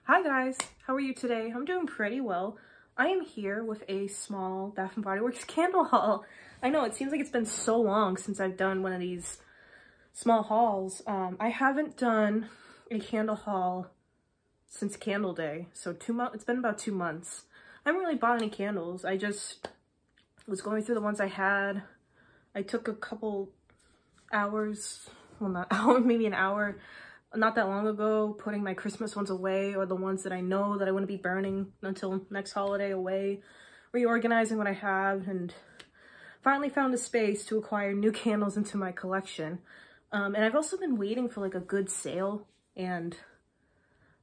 Hi guys, how are you today? I'm doing pretty well. I am here with a small Bath & Body Works candle haul. I know it seems like it's been so long since I've done one of these small hauls. I haven't done a candle haul since Candle Day, so it's been about 2 months. I haven't really bought any candles. I just was going through the ones I had. I took a couple hours, well not hour, maybe an hour, not that long ago, putting my Christmas ones away, or the ones that I know that I wouldn't be burning until next holiday away, reorganizing what I have, and finally found a space to acquire new candles into my collection. And I've also been waiting for like a good sale, and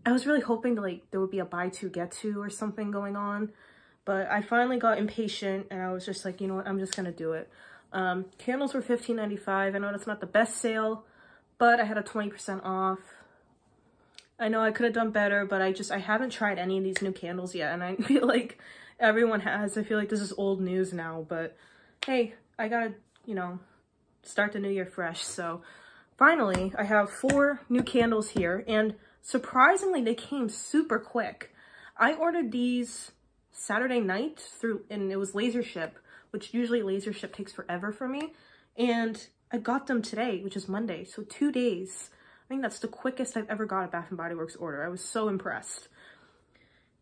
I was really hoping to there would be a buy two get two or something going on, but I finally got impatient and I was just like, you know what, I'm just gonna do it. Candles were $15.95. I know that's not the best sale, but I had a 20% off. I know I could have done better, but I haven't tried any of these new candles yet, and I feel like everyone has. I feel like this is old news now, but hey, I gotta, start the new year fresh. So finally, I have 4 new candles here, and surprisingly, they came super quick. I ordered these Saturday night and it was laser ship, which usually laser ship takes forever for me, and I got them today, which is Monday, so 2 days. I think that's the quickest I've ever got a Bath & Body Works order. I was so impressed.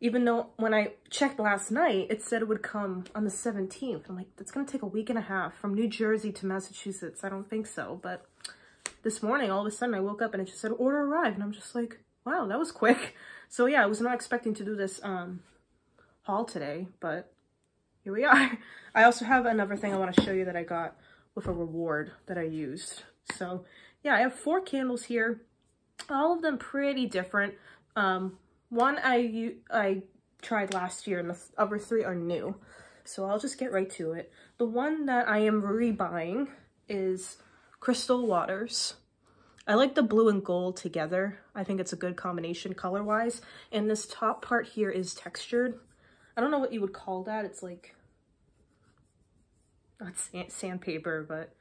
Even though when I checked last night, it said it would come on the 17th. I'm like, that's gonna take a week and a half from New Jersey to Massachusetts. I don't think so, but this morning, all of a sudden, I woke up and it just said order arrived, and I'm just like, wow, that was quick. So yeah, I was not expecting to do this haul today, but here we are. I also have another thing I want to show you that I got with a reward that I used. So yeah, I have 4 candles here, all of them pretty different. One I tried last year, and the other 3 are new. So I'll just get right to it. The one that I am rebuying is Crystal Waters. I like the blue and gold together. I think it's a good combination color-wise. And this top part here is textured. I don't know what you would call that. It's like, not sandpaper, but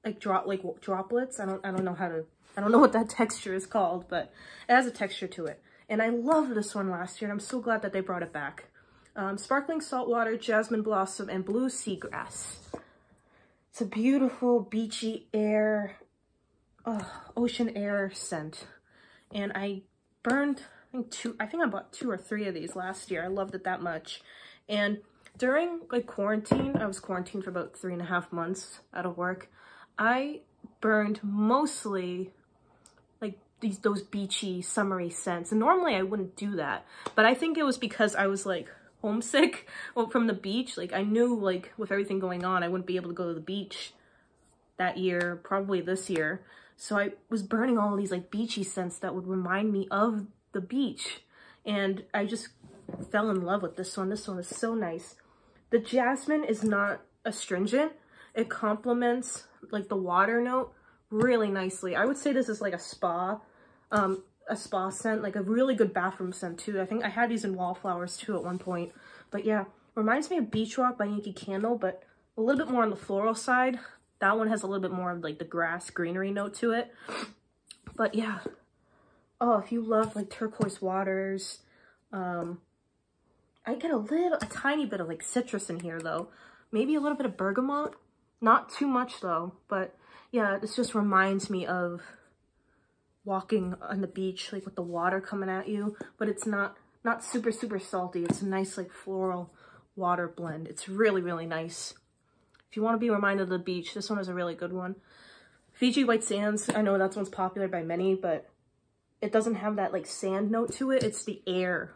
like droplets. I don't know what that texture is called, but it has a texture to it. And I loved this one last year, and I'm so glad that they brought it back. Sparkling saltwater, jasmine blossom, and blue seagrass. It's a beautiful beachy air, ocean air scent. And I burned, I think I bought 2 or 3 of these last year. I loved it that much. And during quarantine, I was quarantined for about 3.5 months out of work. I burned mostly those beachy, summery scents. And normally I wouldn't do that, but I think it was because I was homesick from the beach. I knew with everything going on, I wouldn't be able to go to the beach that year, probably this year. So I was burning all these beachy scents that would remind me of the beach. And I just fell in love with this one. This one is so nice. The jasmine is not astringent. It complements the water note really nicely. I would say this is a spa scent, a really good bathroom scent too. I think I had these in Wallflowers too at one point. But yeah, reminds me of Beach Rock by Yankee Candle, but a little bit more on the floral side. That one has a little bit more of the grass greenery note to it. But yeah, oh, if you love turquoise waters, I get a tiny bit of citrus in here though. Maybe a little bit of bergamot. Not too much though, but yeah, this just reminds me of walking on the beach, with the water coming at you, but it's not super, super salty. It's a nice, floral water blend. It's really, really nice. If you want to be reminded of the beach, this one is a really good one. Fiji White Sands, I know that one's popular by many, but it doesn't have that, sand note to it. It's the air,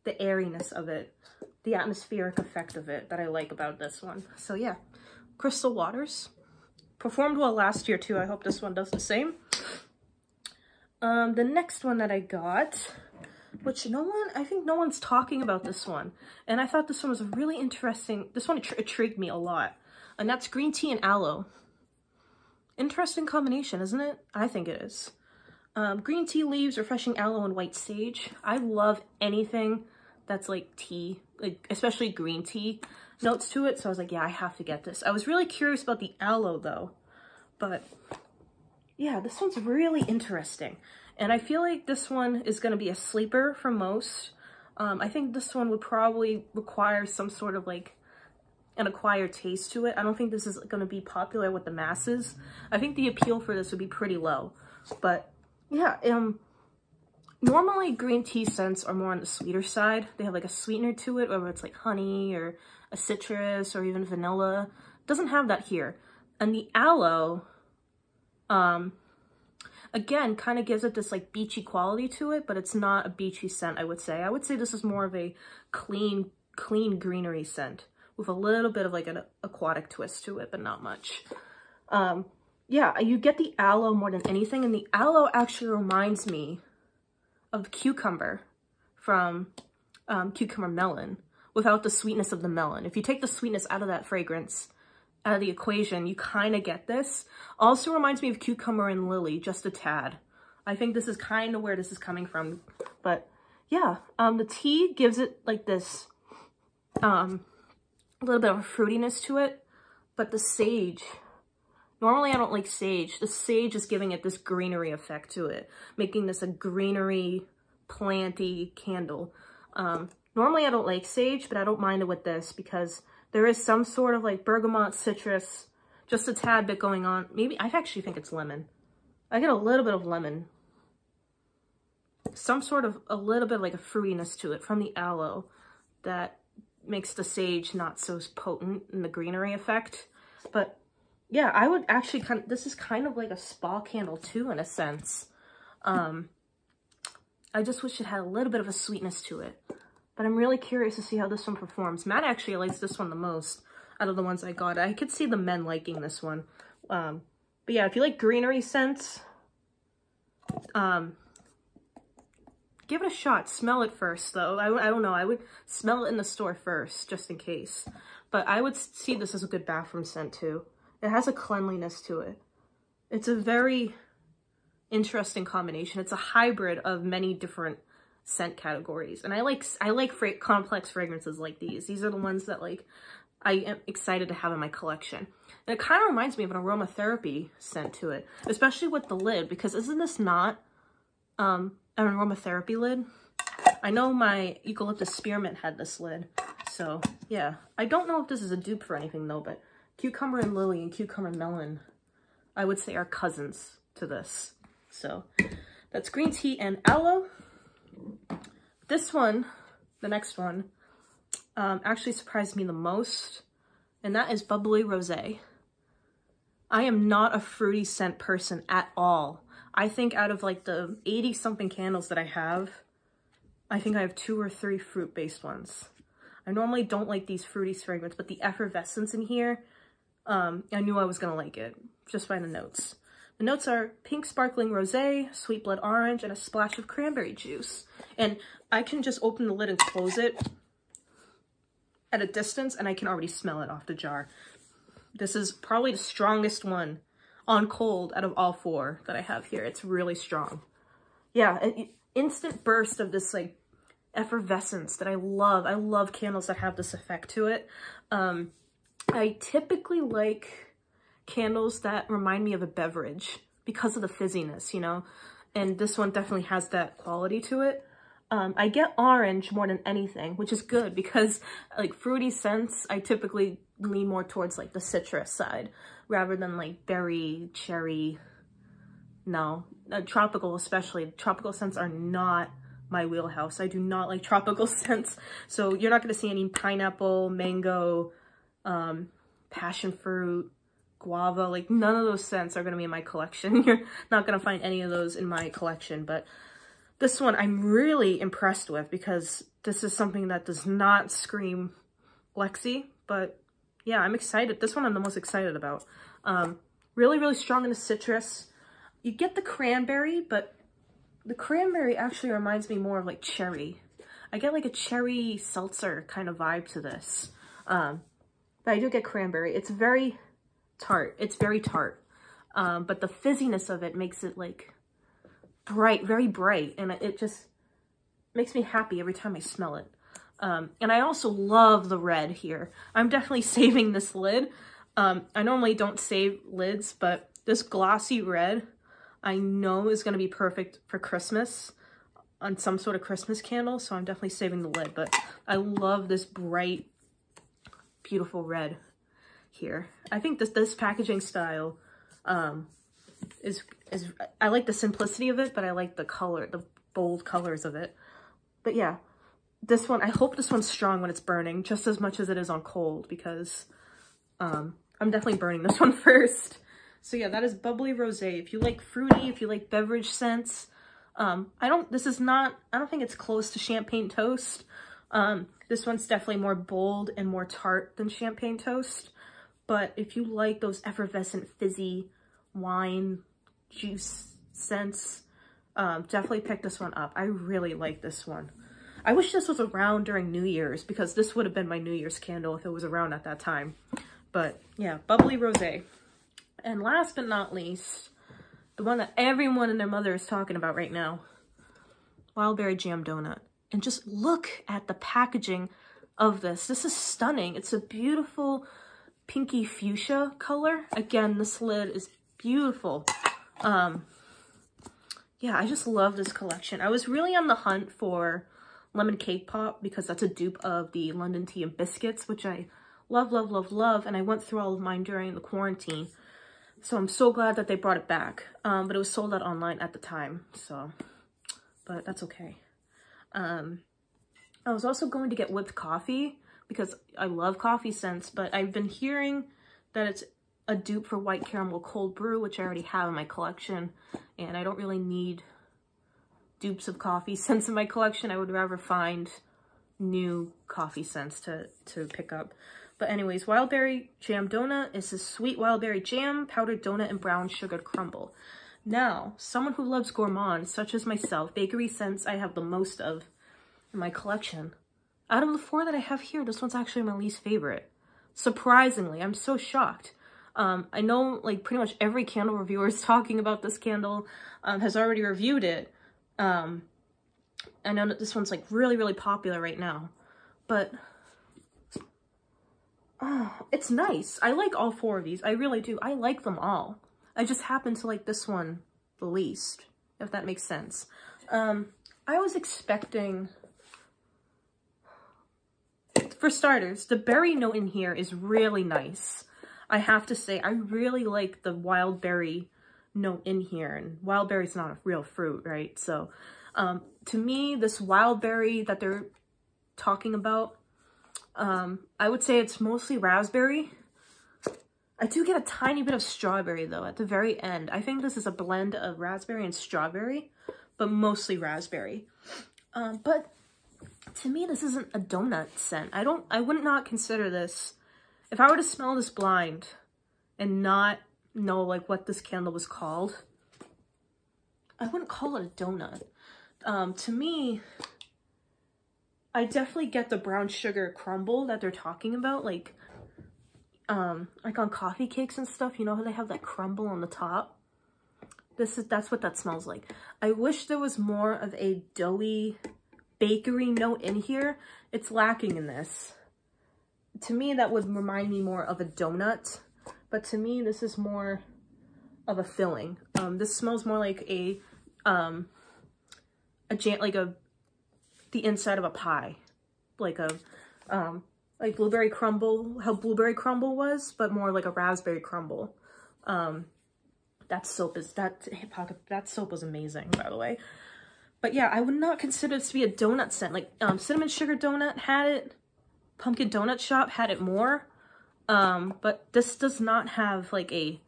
the airiness of it, the atmospheric effect of it that I like about this one. So yeah, Crystal Waters. Performed well last year too. I hope this one does the same. The next one that I got, which I think no one's talking about this one. And I thought this one was a really interesting, this one intrigued me a lot. And that's green tea and aloe. Interesting combination, isn't it? I think it is. Green tea leaves, refreshing aloe, and white sage. I love anything that's tea, especially green tea notes to it. So I was like, yeah, I have to get this. I was really curious about the aloe though, but yeah, this one's really interesting. And I feel like this one is going to be a sleeper for most. I think this one would probably require some sort of like an acquired taste to it. I don't think this is going to be popular with the masses. I think the appeal for this would be pretty low. But yeah, normally green tea scents are more on the sweeter side. They have like a sweetener to it, whether it's like honey or a citrus or even vanilla. It doesn't have that here. And the aloe, again, kind of gives it this like beachy quality to it, but it's not a beachy scent, I would say. I would say this is more of a clean greenery scent with a little bit of like an aquatic twist to it, but not much. Yeah, you get the aloe more than anything, and the aloe actually reminds me of cucumber from Cucumber Melon without the sweetness of the melon. If you take the sweetness out of that fragrance, out of the equation, you kind of get this. Also reminds me of Cucumber and Lily, just a tad. I think this is kind of where this is coming from. But yeah, the tea gives it like this a little bit of a fruitiness to it, but the sage, normally I don't like sage. The sage is giving it this greenery effect to it, making this a greenery, planty candle. Normally I don't like sage, but I don't mind it with this because there is some sort of like bergamot, citrus, just a tad bit going on. Maybe, I actually think it's lemon. I get a little bit of lemon. Some sort of, a little bit like a fruitiness to it from the aloe that makes the sage not so potent in the greenery effect. But yeah, I would actually this is kind of like a spa candle too, in a sense. I just wish it had a little bit of a sweetness to it. But I'm really curious to see how this one performs. Matt actually likes this one the most out of the ones I got. I could see the men liking this one. But yeah, if you like greenery scents, give it a shot. Smell it first, though. I don't know. I would smell it in the store first, just in case. But I would see this as a good bathroom scent, too. It has a cleanliness to it. It's a very interesting combination. It's a hybrid of many different scent categories. And I like complex fragrances like these. These are the ones that, like, I am excited to have in my collection. And it kind of reminds me of an aromatherapy scent to it, especially with the lid, because isn't this not an aromatherapy lid? I know my eucalyptus spearmint had this lid, so yeah. I don't know if this is a dupe for anything though, but Cucumber and Lily and Cucumber Melon, I would say, are cousins to this. So that's green tea and aloe. This one, the next one, actually surprised me the most, and that is Bubblesy Rose. I am not a fruity scent person at all. I think out of like the 80-something candles that I have, I think I have 2 or 3 fruit-based ones. I normally don't like these fruity fragrances, but the effervescence in here, I knew I was gonna like it, just by the notes. The notes are pink sparkling rosé, sweet blood orange, and a splash of cranberry juice. And I can just open the lid and close it at a distance, and I can already smell it off the jar. This is probably the strongest one on cold out of all 4 that I have here. It's really strong. Yeah, an instant burst of this like effervescence that I love. I love candles that have this effect to it. I typically like candles that remind me of a beverage because of the fizziness, you know, and this one definitely has that quality to it. I get orange more than anything, which is good because like fruity scents, I typically lean more towards like the citrus side rather than like berry, cherry. No, tropical especially. Tropical scents are not my wheelhouse. I do not like tropical scents. So you're not going to see any pineapple, mango, passion fruit, guava, like none of those scents are going to be in my collection. You're not going to find any of those in my collection, but this one I'm really impressed with because this is something that does not scream Lexi, but yeah, I'm excited. This one I'm the most excited about. Really, really strong in the citrus. You get the cranberry, but the cranberry actually reminds me more of like cherry. I get like a cherry seltzer kind of vibe to this. But I do get cranberry. It's very tart. It's very tart. But the fizziness of it makes it like bright, very bright. And it just makes me happy every time I smell it. And I also love the red here. I'm definitely saving this lid. I normally don't save lids, but this glossy red, I know is going to be perfect for Christmas on some sort of Christmas candle. So I'm definitely saving the lid, but I love this bright, beautiful red here. I think this packaging style is I like the simplicity of it, but I like the color, the bold colors of it. But yeah, this one, I hope this one's strong when it's burning just as much as it is on cold, because I'm definitely burning this one first. So yeah, that is Bubbly Rose. If you like fruity, if you like beverage scents, I don't think it's close to Champagne Toast. This one's definitely more bold and more tart than Champagne Toast. But if you like those effervescent, fizzy wine juice scents, definitely pick this one up. I really like this one. I wish this was around during New Year's, because this would have been my New Year's candle if it was around at that time. But yeah, Bubbly Rose. And last but not least, the one that everyone and their mother is talking about right now, Wild Berry Jam Donut. And just look at the packaging of this. This is stunning. It's a beautiful pinky fuchsia color. Again, this lid is beautiful. Yeah, I just love this collection. I was really on the hunt for Lemon Cake Pop, because that's a dupe of the London Tea and Biscuits, which I love, love, love, love. And I went through all of mine during the quarantine. So I'm so glad that they brought it back. But it was sold out online at the time. So, but that's okay. I was also going to get whipped coffee, because I love coffee scents, but I've been hearing that it's a dupe for white caramel cold brew, which I already have in my collection. And I don't really need dupes of coffee scents in my collection. I would rather find new coffee scents to pick up. But anyways, Wild Berry Jam Donut is a sweet wild berry jam, powdered donut, and brown sugared crumble. Now, someone who loves gourmand, such as myself, bakery scents I have the most of in my collection. Out of the 4 that I have here, this one's actually my least favorite. Surprisingly, I'm so shocked. I know like pretty much every candle reviewer is talking about this candle, has already reviewed it. I know that this one's like really, really popular right now, but it's nice. I like all 4 of these. I really do. I like them all. I just happen to like this one the least, if that makes sense. I was expecting, for starters, the berry note in here is really nice. I have to say, I really like the wild berry note in here, and wild berry's not a real fruit, right? So, to me, this wild berry that they're talking about, I would say it's mostly raspberry. I do get a tiny bit of strawberry though at the very end. I think this is a blend of raspberry and strawberry, but mostly raspberry. But to me, this isn't a donut scent. I would not consider this, if I were to smell this blind and not know like what this candle was called, I wouldn't call it a donut. To me, I definitely get the brown sugar crumble that they're talking about, like on coffee cakes and stuff. You know how they have that crumble on the top? That's what that smells like. I wish there was more of a doughy bakery note in here. It's lacking in this. To me, that would remind me more of a donut, but to me, this is more of a filling. This smells more like the inside of a pie, like blueberry crumble, how blueberry crumble was, but more like a raspberry crumble. That soap was amazing, by the way. But yeah, I would not consider this to be a donut scent. Like Cinnamon Sugar Donut had it, Pumpkin Donut Shop had it more, but this does not have like a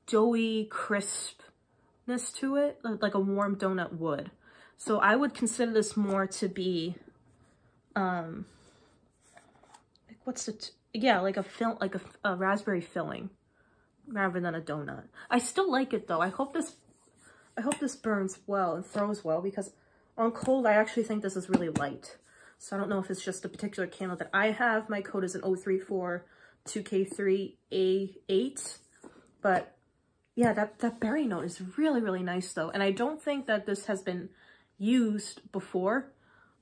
doughy crispness to it, like a warm donut would. So I would consider this more to be, like like a raspberry filling rather than a donut. I still like it though. I hope this burns well and throws well, because on cold, I actually think this is really light. So I don't know if it's just a particular candle that I have. My code is an 034-2K3A8, but yeah, that berry note is really, really nice though. And I don't think that this has been used before.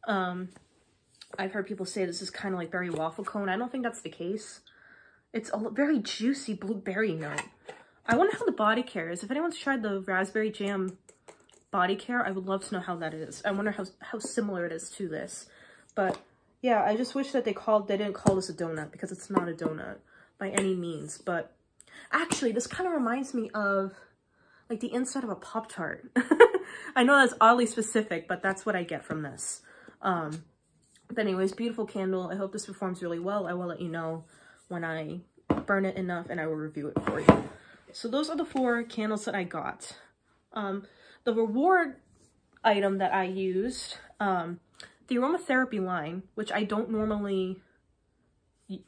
I've heard people say this is kind of like berry waffle cone. I don't think that's the case. It's a very juicy blueberry note. I wonder how the body care is. If anyone's tried the raspberry jam body care, I would love to know how that is. I wonder how similar it is to this. But yeah, I just wish that they didn't call this a donut, because it's not a donut by any means. But actually, this kind of reminds me of like the inside of a Pop-Tart. I know that's oddly specific, but that's what I get from this. But anyways, beautiful candle. I hope this performs really well. I will let you know when I burn it enough, and I will review it for you. So those are the 4 candles that I got. The reward item that I used, the aromatherapy line, which I don't normally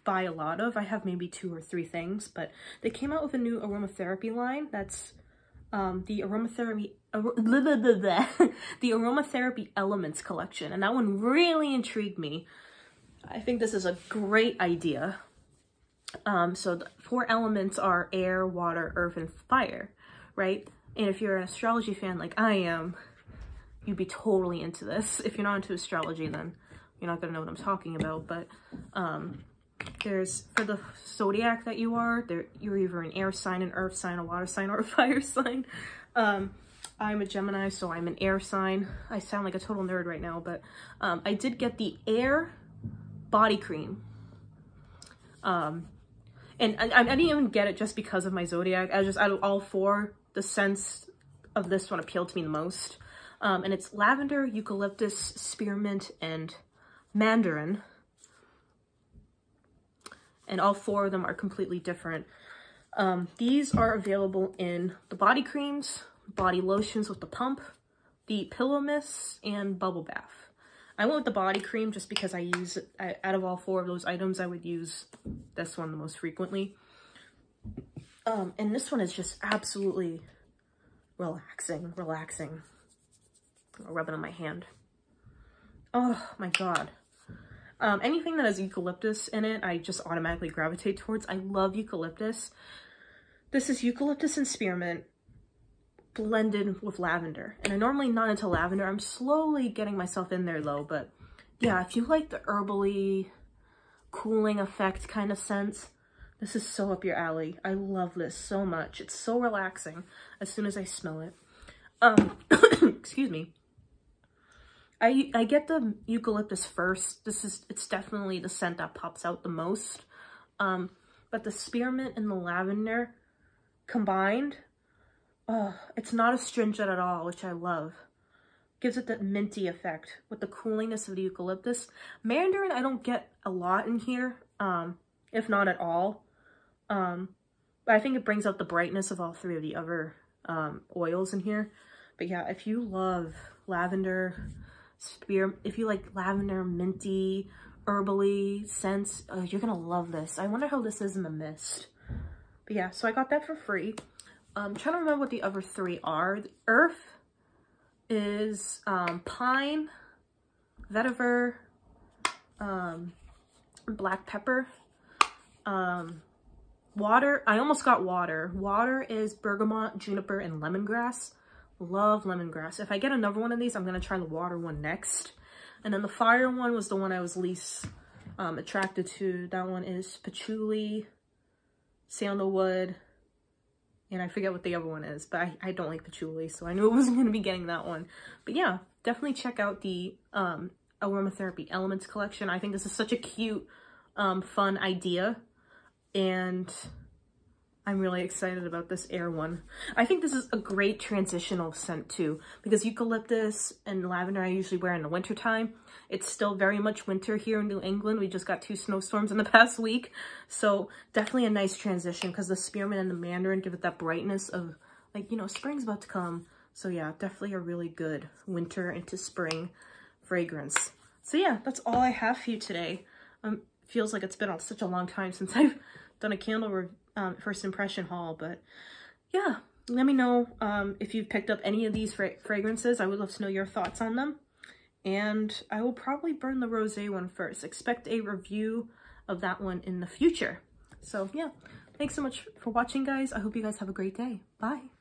buy a lot of. I have maybe 2 or 3 things, but they came out with a new aromatherapy line. That's the aromatherapy elements collection, and that one really intrigued me. I think this is a great idea. So the 4 elements are air, water, earth, and fire, right? And if you're an astrology fan like I am, you'd be totally into this. If you're not into astrology, then you're not gonna know what I'm talking about. But there's, for the zodiac that you are, you're either an air sign, an earth sign, a water sign, or a fire sign. I'm a Gemini, so I'm an air sign. I sound like a total nerd right now, but I did get the air body cream. And I didn't even get it just because of my zodiac. Out of all 4, the scents of this one appealed to me the most. And it's lavender, eucalyptus, spearmint, and mandarin. And all 4 of them are completely different. These are available in the body creams, body lotions with the pump, the pillow mists, and bubble bath. I went with the body cream just because I use it, out of all 4 of those items, I would use this one the most frequently. And this one is just absolutely relaxing. I'll rub it on my hand. Oh my God. Anything that has eucalyptus in it, I just automatically gravitate towards. I love eucalyptus. This is eucalyptus and spearmint blended with lavender. And I'm normally not into lavender. I'm slowly getting myself in there though. But yeah, if you like the herbally cooling effect kind of scents, this is so up your alley. I love this so much. It's so relaxing as soon as I smell it. Excuse me. I get the eucalyptus first. It's definitely the scent that pops out the most. But the spearmint and the lavender combined, it's not astringent at all, which I love. Gives it that minty effect with the cooliness of the eucalyptus. Mandarin, I don't get a lot in here, if not at all. But I think it brings out the brightness of all 3 of the other oils in here. But yeah, if you love lavender, if you like lavender, minty, herbally scents, you're gonna love this. I wonder how this is in the mist. But yeah, so I got that for free. I'm trying to remember what the other 3 are. The earth is pine, vetiver, black pepper. Water, I almost got water. Water is bergamot, juniper, and lemongrass. Love lemongrass. If I get another one of these, I'm going to try the water one next. And then the fire one was the one I was least attracted to. That one is patchouli, sandalwood, and I forget what the other one is, but I don't like patchouli, so I knew I wasn't going to be getting that one. But yeah, definitely check out the aromatherapy elements collection. I think this is such a cute, fun idea, and I'm really excited about this air one. I think this is a great transitional scent too, because eucalyptus and lavender I usually wear in the winter time. It's still very much winter here in New England. We just got 2 snowstorms in the past week. So definitely a nice transition, because the spearmint and the mandarin give it that brightness of, like, you know, spring's about to come. So yeah, definitely a really good winter into spring fragrance. So yeah, that's all I have for you today. Feels like it's been such a long time since I've done a candle first impression haul, but yeah, let me know if you've picked up any of these fragrances. I would love to know your thoughts on them, and I will probably burn the rosé one first. Expect a review of that one in the future. So yeah, thanks so much for watching, guys. I hope you guys have a great day. Bye.